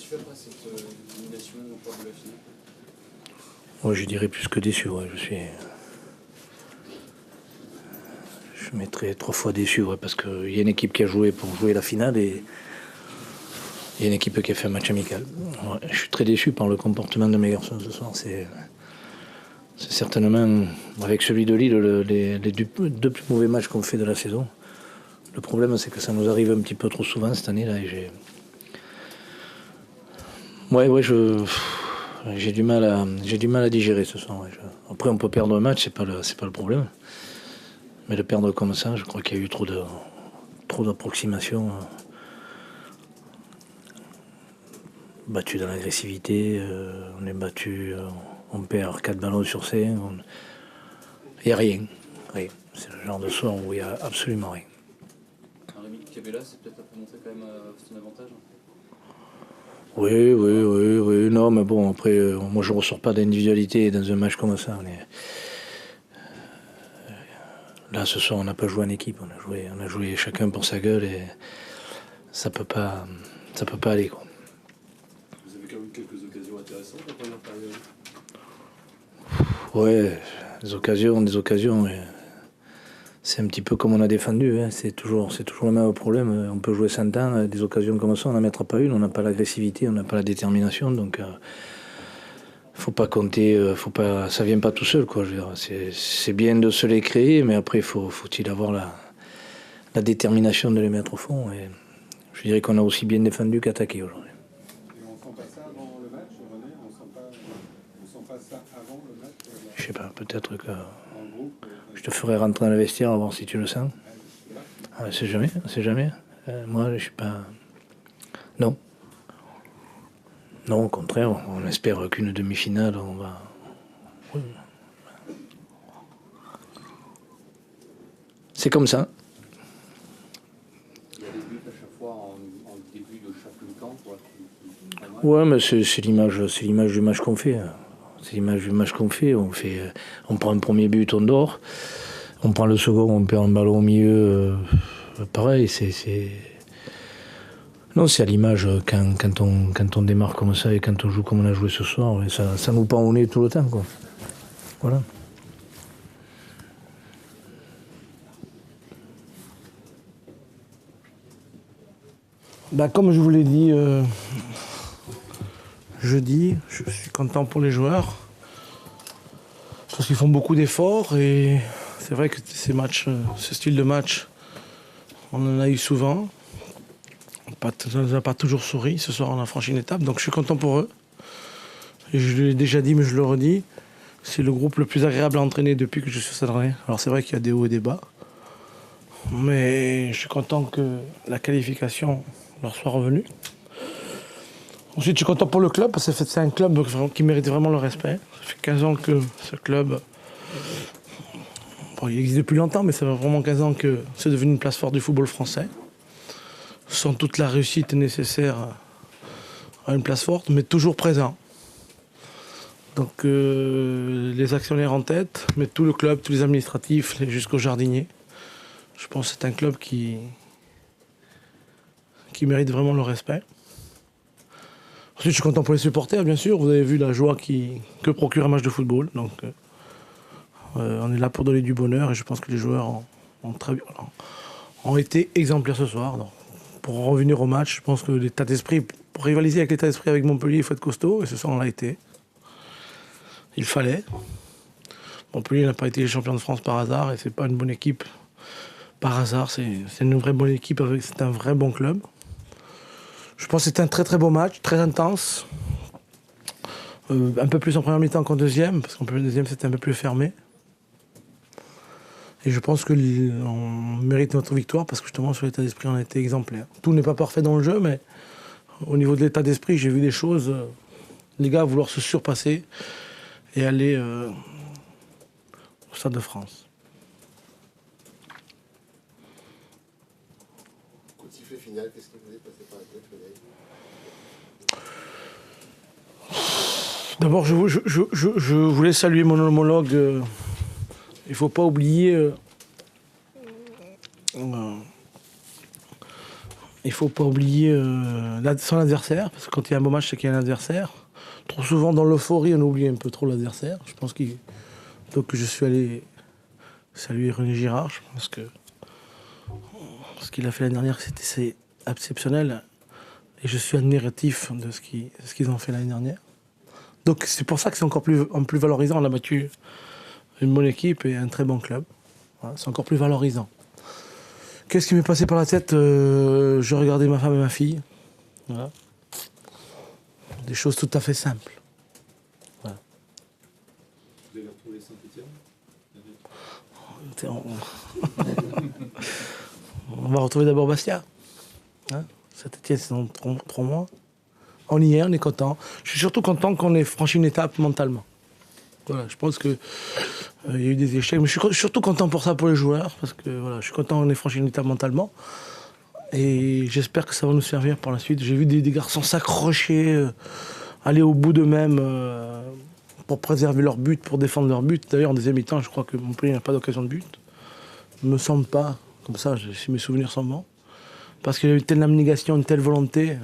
déçu après cette élimination au cours de la finale? Ouais, je dirais plus que déçu. Ouais. Je mettrais 3 fois déçu, ouais, parce qu'il y a une équipe qui a joué pour jouer la finale et il y a une équipe qui a fait un match amical. Ouais, je suis très déçu par le comportement de mes garçons ce soir. C'est certainement, avec celui de Lille, les deux plus mauvais matchs qu'on fait de la saison. Le problème, c'est que ça nous arrive un petit peu trop souvent cette année-là. Et j'ai du mal à digérer ce soir. Ouais. Après, on peut perdre un match, c'est pas le problème. Mais de perdre comme ça, je crois qu'il y a eu trop d'approximations. Battu dans l'agressivité, on est battu, on perd 4 ballons sur 5. Il n'y a rien. C'est le genre de soir où il n'y a absolument rien. Rémi Cabella, c'est peut-être un peu montré quand même son avantage. Oui. Non, mais bon, après, moi je ne ressors pas d'individualité dans un match comme ça. Là, ce soir, on n'a pas joué en équipe. On a joué chacun pour sa gueule et ça peut pas aller, quoi. Vous avez quand même quelques occasions intéressantes la première période. Ouais, des occasions. Mais c'est un petit peu comme on a défendu. Hein. C'est toujours le même problème. On peut jouer 100 ans, des occasions comme ça, on n'en mettra pas une. On n'a pas l'agressivité, on n'a pas la détermination. Donc, faut pas compter. Ça vient pas tout seul, quoi. Je veux dire, c'est bien de se les créer, mais après, faut-il avoir la détermination de les mettre au fond. Et je dirais qu'on a aussi bien défendu qu'attaqué aujourd'hui. Et on sent pas ça avant le match, René? On sent pas ça avant le match? Je sais pas, peut-être que En groupe, je te ferai rentrer dans le vestiaire, à voir si tu le sens. Ah, c'est jamais. Moi, je suis pas. Non. Non, au contraire, on espère qu'une demi-finale, on va. Oui. C'est comme ça. Il y a des buts à chaque fois en début de chaque mi-temps, quoi. Ouais, mais c'est l'image du match qu'on fait. C'est l'image du match qu'on fait. On prend un premier but, on dort. On prend le second, on perd un ballon au milieu. Pareil, Non, c'est à l'image quand on démarre comme ça et quand on joue comme on a joué ce soir. Ça nous pend au nez tout le temps, quoi. Voilà. Comme je vous l'ai dit jeudi, je suis content pour les joueurs. Parce qu'ils font beaucoup d'efforts et c'est vrai que ce style de match, on en a eu souvent. Ça ne nous a pas toujours souri. Ce soir, on a franchi une étape, donc je suis content pour eux. Et je l'ai déjà dit, mais je le redis, c'est le groupe le plus agréable à entraîner depuis que je suis salarié. Alors c'est vrai qu'il y a des hauts et des bas, mais je suis content que la qualification leur soit revenue. Ensuite, je suis content pour le club, parce que c'est un club qui mérite vraiment le respect. Ça fait 15 ans que ce club... il existe depuis longtemps, mais ça fait vraiment 15 ans que c'est devenu une place forte du football français. Sans toute la réussite nécessaire à une place forte, mais toujours présent. Donc les actionnaires en tête, mais tout le club, tous les administratifs, jusqu'aux jardiniers. Je pense que c'est un club qui mérite vraiment le respect. Ensuite, je suis content pour les supporters, bien sûr. Vous avez vu la joie que procure un match de football. Donc on est là pour donner du bonheur et je pense que les joueurs ont été exemplaires ce soir. Donc, pour en revenir au match, je pense que l'état d'esprit, pour rivaliser avec l'état d'esprit avec Montpellier, il faut être costaud, et ce soir on l'a été. Il fallait. Montpellier n'a pas été champion de France par hasard, et c'est pas une bonne équipe par hasard, c'est une vraie bonne équipe, c'est un vrai bon club. Je pense que c'est un très très beau match, très intense. Un peu plus en première mi-temps qu'en deuxième, parce qu'en deuxième c'était un peu plus fermé. Et je pense qu'on mérite notre victoire parce que justement sur l'état d'esprit on a été exemplaire. Tout n'est pas parfait dans le jeu, mais au niveau de l'état d'esprit, j'ai vu des choses, les gars vouloir se surpasser et aller au Stade de France. Coup de sifflet final, qu'est-ce qui vous est passé par la tête, Frédéric? D'abord, je voulais saluer mon homologue. Il ne faut pas oublier il ne faut pas oublier son adversaire, parce que quand il y a un beau match, c'est qu'il y a un adversaire. Trop souvent, dans l'euphorie, on oublie un peu trop l'adversaire. Je pense donc je suis allé saluer René Girard. Je pense que ce qu'il a fait l'année dernière, c'est exceptionnel. Et je suis admiratif de ce qu'ils ont fait l'année dernière. Donc c'est pour ça que c'est encore plus valorisant. On a battu une bonne équipe et un très bon club. Voilà, c'est encore plus valorisant. Qu'est-ce qui m'est passé par la tête? Je regardais ma femme et ma fille. Voilà. Des choses tout à fait simples. Voilà. Vous allez retrouver Saint-Etienne? On va retrouver d'abord Bastia. Hein, Saint-Etienne, c'est dans 3 mois. On y est, on est content. Je suis surtout content qu'on ait franchi une étape mentalement. Voilà, je pense que il y a eu des échecs, mais je suis surtout content pour ça, pour les joueurs, parce que voilà, je suis content qu'on ait franchi une étape mentalement. Et j'espère que ça va nous servir pour la suite. J'ai vu des garçons s'accrocher, aller au bout d'eux-mêmes pour préserver leur but, pour défendre leur but. D'ailleurs, en deuxième mi-temps, je crois que Montpellier n'a pas d'occasion de but. Il me semble pas, comme ça, si mes souvenirs sont bons. Parce qu'il y a eu une telle abnégation, une telle volonté.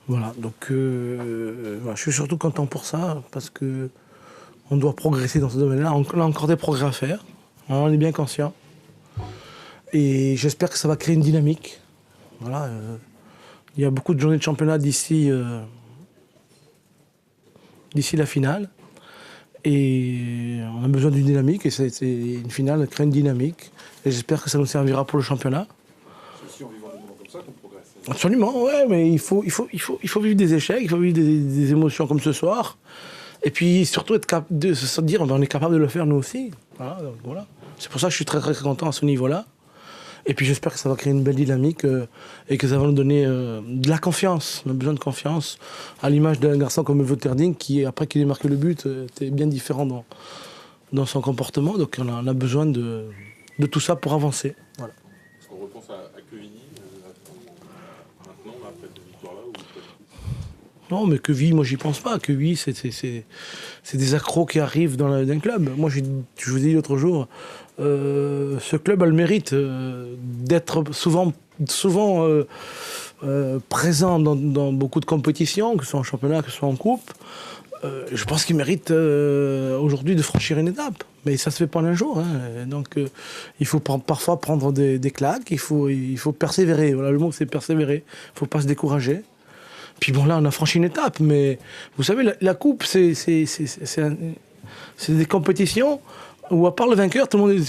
Voilà, donc voilà, je suis surtout content pour ça, parce que on doit progresser dans ce domaine-là. On a encore des progrès à faire, on est bien conscient. Et j'espère que ça va créer une dynamique. Voilà, il y a beaucoup de journées de championnat d'ici la finale. Et on a besoin d'une dynamique, et c'est une finale crée une dynamique. Et j'espère que ça nous servira pour le championnat. C'est aussi en vivant des moments comme ça qu'on progresse. Absolument, ouais, mais il faut vivre des échecs, il faut vivre des émotions comme ce soir. Et puis surtout être capable de se dire on est capable de le faire nous aussi. Voilà, donc voilà. C'est pour ça que je suis très très content à ce niveau-là. Et puis j'espère que ça va créer une belle dynamique et que ça va nous donner de la confiance. On a besoin de confiance, à l'image d'un garçon comme Voterding qui, après qu'il ait marqué le but, était bien différent dans son comportement. Donc on a besoin de tout ça pour avancer. Voilà. Est-ce qu'on repense à Quevilly maintenant, après cette victoire-là, ou pas du tout? Non, mais Quevilly, moi j'y pense pas. Quevilly, c'est des accros qui arrivent dans d'un club. Moi, je vous ai dit l'autre jour, ce club a le mérite d'être souvent présent dans beaucoup de compétitions, que ce soit en championnat, que ce soit en coupe. Je pense qu'il mérite aujourd'hui de franchir une étape. Mais ça se fait pas en un jour. Hein. Donc il faut parfois prendre des claques, il faut persévérer. Voilà, le mot c'est persévérer. Il ne faut pas se décourager. Puis bon, là, on a franchi une étape, mais vous savez, la coupe, c'est des compétitions où, à part le vainqueur, tout le monde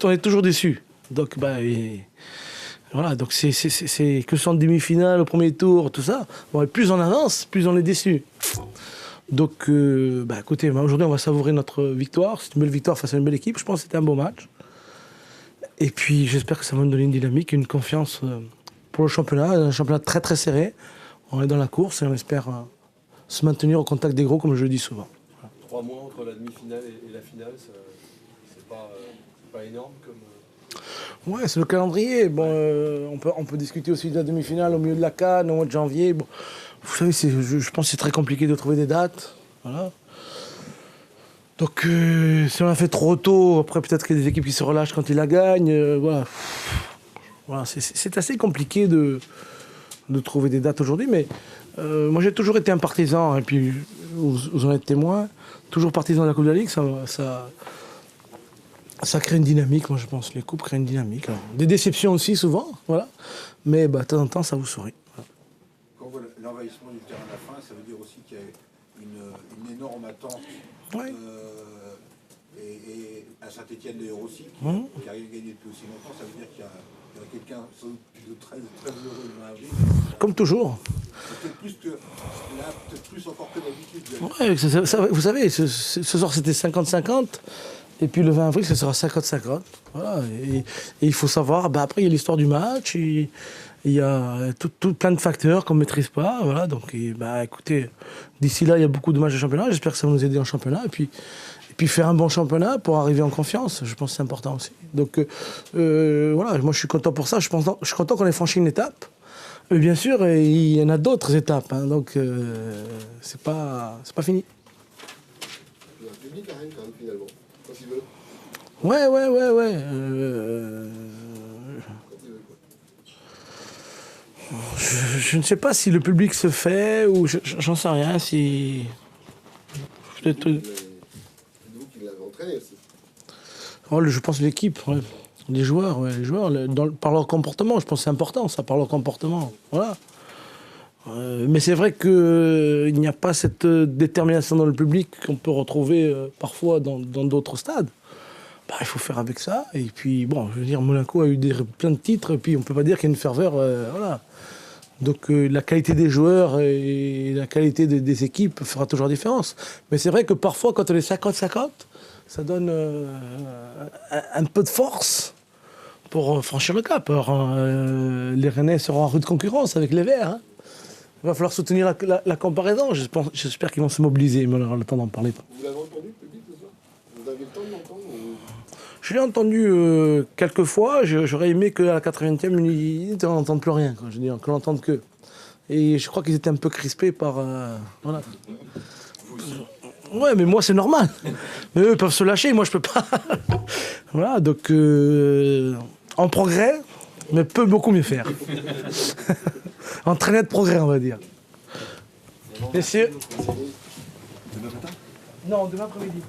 on est toujours déçu. Donc, voilà, donc c'est que ce soit en demi-finale, au premier tour, tout ça. Bon, et plus on avance, plus on est déçu. Donc, écoutez, aujourd'hui, on va savourer notre victoire. C'est une belle victoire face à une belle équipe. Je pense que c'était un beau match. Et puis, j'espère que ça va nous donner une dynamique, une confiance pour le championnat. Un championnat très, très serré. On est dans la course et on espère se maintenir au contact des gros, comme je le dis souvent. 3 mois entre la demi-finale et la finale, c'est pas énorme comme... Ouais, c'est le calendrier. Bon, on peut discuter aussi de la demi-finale au milieu de la CAN, au mois de janvier. Bon, vous savez, je pense que c'est très compliqué de trouver des dates. Voilà. Donc, si on a fait trop tôt, après peut-être qu'il y a des équipes qui se relâchent quand ils la gagnent. Voilà. Voilà, c'est assez compliqué de trouver des dates aujourd'hui. Mais moi, j'ai toujours été un partisan, et puis vous en êtes témoin, toujours partisan de la Coupe de la Ligue. Ça crée une dynamique, moi je pense. Les coupes créent une dynamique. Alors, des déceptions aussi, souvent, voilà. Mais de temps en temps, ça vous sourit. Voilà. Quand on voit l'envahissement du terrain à la fin, ça veut dire aussi qu'il y a une énorme attente. Ouais. Et à Saint-Etienne d'ailleurs aussi, qui arrive à gagner depuis aussi longtemps, ça veut dire qu'il y a quelqu'un de très, très heureux le 20 avril. Comme toujours. Peut-être plus encore que d'habitude. Ouais, vous savez, ce soir c'était 50-50. Et puis le 20 avril, ce sera 50-50. Voilà. Et il faut savoir, après il y a l'histoire du match, il y a tout plein de facteurs qu'on ne maîtrise pas. Voilà. Donc écoutez, d'ici là, il y a beaucoup de matchs de championnat. J'espère que ça va nous aider en championnat. Et puis faire un bon championnat pour arriver en confiance, je pense que c'est important aussi. Donc voilà, moi je suis content pour ça. Je suis content qu'on ait franchi une étape. Mais bien sûr, il y en a d'autres étapes. Hein. Donc c'est pas fini. Le public a rien quand même finalement, quand il veut. Ouais. Quand il veut, quoi. Je ne sais pas si le public se fait ou j'en sais rien. Si peut-être. C'est vous qui l'avez entraîné aussi. Oh, je pense l'équipe, ouais. Les joueurs, par leur comportement, je pense que c'est important, ça, par leur comportement. Voilà. Mais c'est vrai qu'il n'y a pas cette détermination dans le public qu'on peut retrouver parfois dans d'autres stades. Bah, il faut faire avec ça. Et puis, bon, je veux dire, Monaco a eu plein de titres, et puis on ne peut pas dire qu'il y a une ferveur. Voilà. Donc la qualité des joueurs et la qualité des équipes fera toujours la différence. Mais c'est vrai que parfois, quand on est 50-50, ça donne un peu de force pour franchir le cap. Alors, les Rennais seront en rude concurrence avec les Verts. Hein. Il va falloir soutenir la comparaison. J'espère qu'ils vont se mobiliser, mais on aura le temps d'en parler. Vous l'avez entendu, le public, ce soir? Vous avez le temps de l'entendre ou... Je l'ai entendu quelques fois. J'aurais aimé qu'à la 80e, on n'entende plus rien. Quoi. Je veux dire, qu'on n'entende que. Et je crois qu'ils étaient un peu crispés par... voilà. Ouais, mais moi, c'est normal. Mais eux peuvent se lâcher, moi, je peux pas. Voilà, donc... en progrès, mais peut beaucoup mieux faire. En très net progrès, on va dire. Messieurs. Demain matin? Non, demain après-midi.